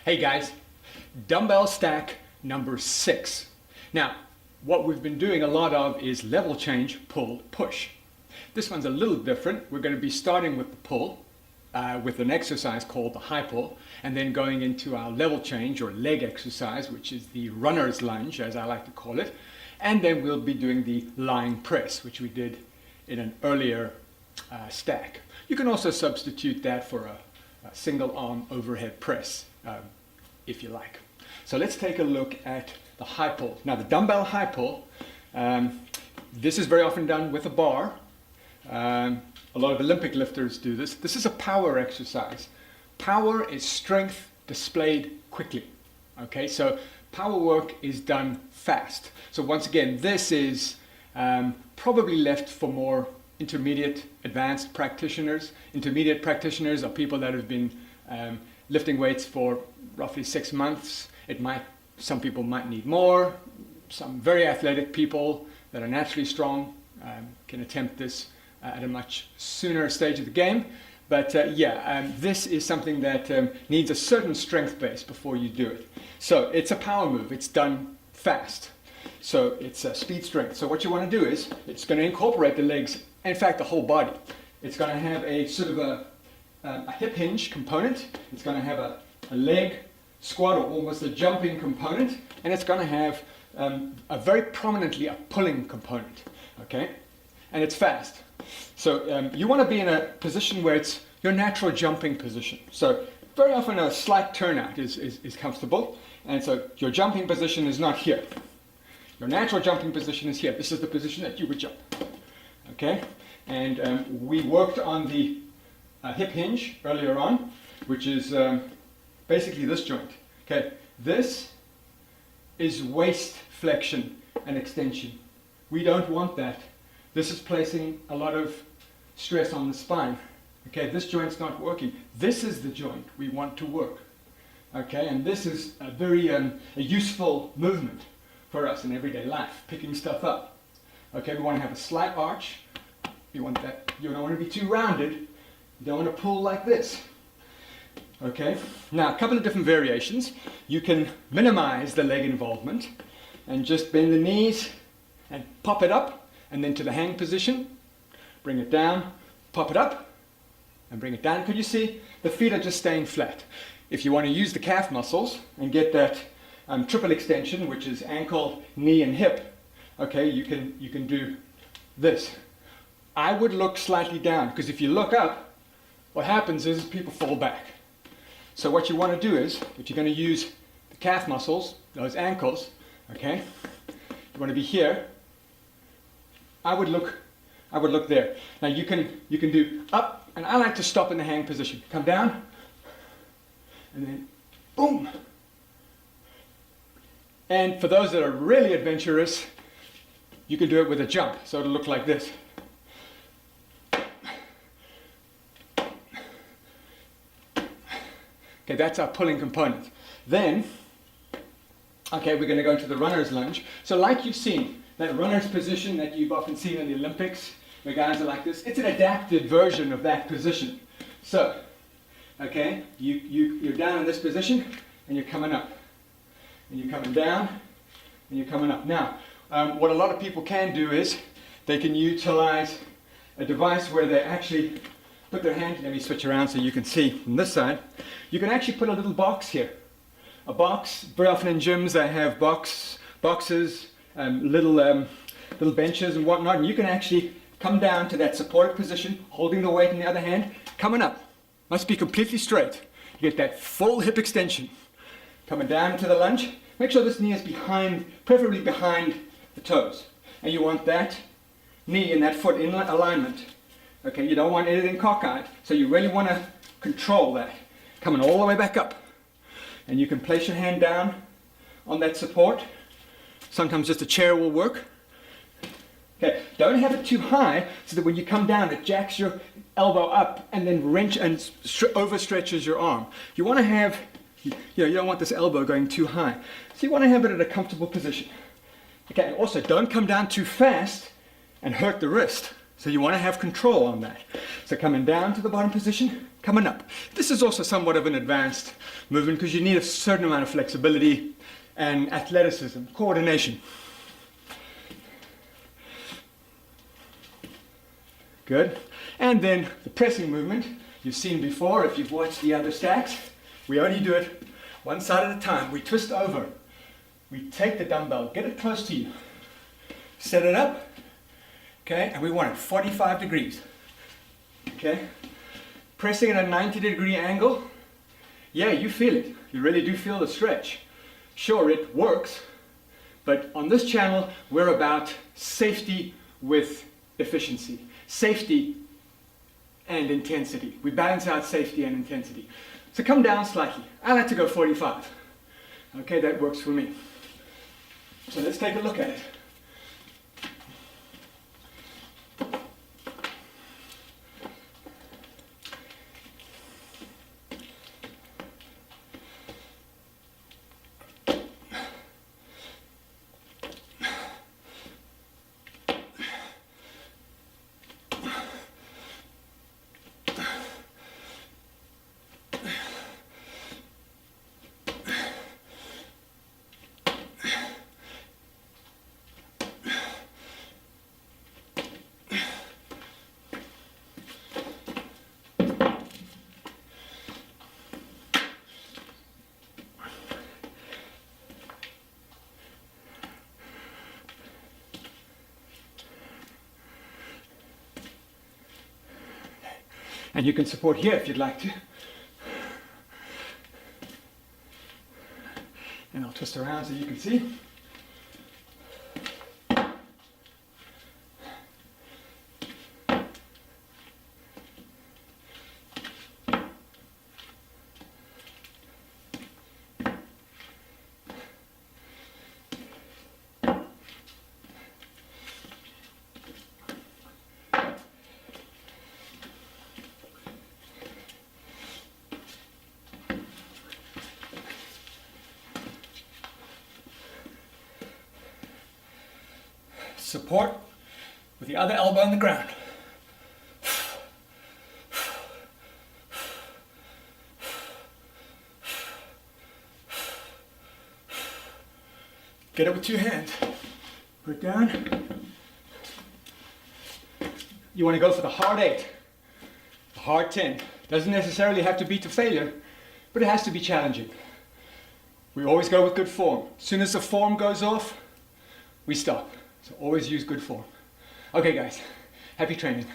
Hey guys, dumbbell stack number 6. Now, what we've been doing a lot of is level change, pull, push. This one's a little different. We're going to be starting with the pull, with an exercise called the high pull, and then going into our level change or leg exercise, which is the runner's lunge, as I like to call it. And then we'll be doing the lying press, which we did in an earlier stack. You can also substitute that for a single arm overhead press, if you like. So let's take a look at the high pull. Now the dumbbell high pull, this is very often done with a bar. A lot of Olympic lifters do this. This is a power exercise. Power is strength displayed quickly. Okay, so power work is done fast. So once again, this is probably left for more intermediate, advanced practitioners. Intermediate practitioners are people that have been lifting weights for roughly 6 months. Some people might need more. Some very athletic people that are naturally strong can attempt this at a much sooner stage of the game. But this is something that needs a certain strength base before you do it. So it's a power move. It's done fast. So it's speed strength. So what you want to do is it's going to incorporate the legs, in fact the whole body. It's going to have a sort of a hip hinge component. It's going to have a leg squat or almost a jumping component, and it's going to have a very prominently a pulling component. Okay, and it's fast. So you want to be in a position where it's your natural jumping position. So very often a slight turnout is comfortable, and so your jumping position is not here. Your natural jumping position is here. This is the position that you would jump. Okay, and we worked on the hip hinge earlier on, which is basically this joint. Okay, this is waist flexion and extension. We don't want that. This is placing a lot of stress on the spine. Okay, this joint's not working. This is the joint we want to work. Okay, and this is a very a useful movement for us in everyday life, picking stuff up. Okay, we want to have a slight arch. You want that. You don't want to be too rounded. You don't want to pull like this. Okay, now a couple of different variations. You can minimize the leg involvement and just bend the knees and pop it up, and then to the hang position, bring it down, pop it up, and bring it down. Could you see? The feet are just staying flat. If you want to use the calf muscles and get that triple extension, which is ankle, knee, and hip, okay, you can do this. I would look slightly down, because if you look up, what happens is people fall back. So what you want to do is, if you're going to use the calf muscles, those ankles, okay, you want to be here. I would look there. Now you can do up, and I like to stop in the hang position. Come down, and then boom. And for those that are really adventurous, you can do it with a jump. So it'll look like this. Okay, that's our pulling component. Then, okay, we're going to go into the runner's lunge. So like you've seen, that runner's position that you've often seen in the Olympics, where guys are like this, it's an adapted version of that position. So, okay, you're down in this position, and you're coming up. And you're coming down, and you're coming up. Now, what a lot of people can do is, they can utilize a device where they actually put their hand, let me switch around so you can see from this side. You can actually put a little box here. A box, very often in gyms they have boxes, little benches and whatnot, and you can actually come down to that supported position, holding the weight in the other hand, coming up. Must be completely straight. You get that full hip extension. Coming down into the lunge. Make sure this knee is behind, preferably behind the toes. And you want that knee and that foot in alignment. Okay, you don't want anything cockeyed, so you really want to control that. Coming all the way back up. And you can place your hand down on that support. Sometimes just a chair will work. Okay, don't have it too high so that when you come down it jacks your elbow up and then wrench and overstretches your arm. You want to have, you don't want this elbow going too high. So you want to have it at a comfortable position. Okay, also don't come down too fast and hurt the wrist. So you want to have control on that. So coming down to the bottom position, coming up. This is also somewhat of an advanced movement because you need a certain amount of flexibility and athleticism, coordination. Good. And then the pressing movement you've seen before if you've watched the other stacks. We only do it one side at a time. We twist over. We take the dumbbell, get it close to you, set it up. Okay, and we want it 45 degrees. Okay, pressing at a 90-degree angle. Yeah, you feel it. You really do feel the stretch. Sure, it works, but on this channel, we're about safety with efficiency. Safety and intensity. We balance out safety and intensity. So come down slightly. I like to go 45. Okay, that works for me. So let's take a look at it. And you can support here if you'd like to. And I'll twist around so you can see. Support with the other elbow on the ground. Get it with 2 hands. Put it down. You want to go for the hard 8, the hard 10. Doesn't necessarily have to be to failure, but it has to be challenging. We always go with good form. As soon as the form goes off, we stop. So always use good form. Okay guys, happy training.